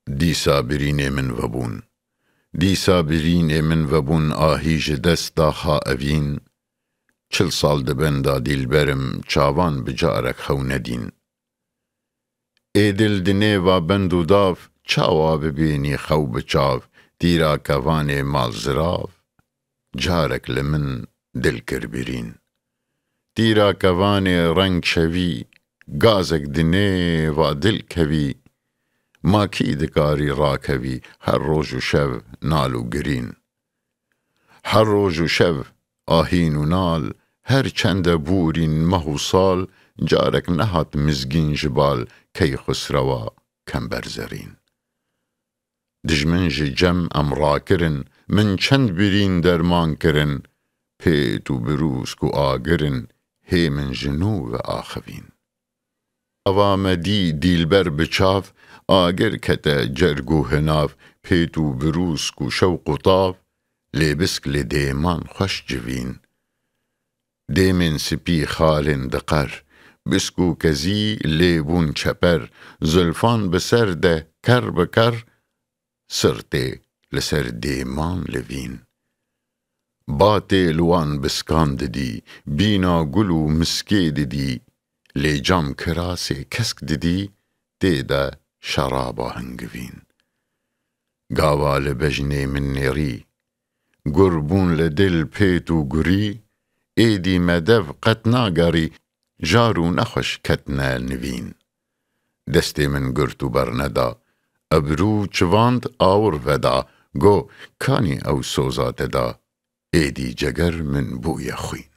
دیسا برینێ من وەبوون دیسا برینێ من وەبوون ئاهی ji desta xaevîn çil sal dibenda dîlberim çavan bi carek xew nedîn ê dil di nêva bend û dav çawa bibînî xew bi çav dîra kevanê malzirav carek li min dil kir birîn dîra kevanê reng şevî gazek di nêva dil kevî ما کی دکاری راکوی هر روز و شب نال و گرین هر روز و شب آهین و نال هر چند بورین مه و سال جارک نهات مزگین جبال کی خسروا کم برزرین دجمن جم امرا کرن من چند برین درمان کرن پیت و بروز کو آگرن هی من جنو و آخوین اوامدی دیلبر بچاف آگر کته جرگو هناف پیتو بروس کو شوق و طاف لیبسک لدیمان خوش جوین دیمن سپی خالن دقر بسکو کزی لیبون چپر زلفان بسر ده کر بکر سرته لسر دیمان لوین باته لوان بسکان ددی بینا گلو مسکی ددی لی جام کراسه کسک ددی دیده شرابا هنگوین گاوا لبجنه من نیری گربون لدل پیتو گری ایدی مدف قط ناگری جارو نخوش کتنا نوین دستی من گرتو برندا ابرو چواند آور ودا گو کانی او سوزات دا ایدی جگر من بوی خوین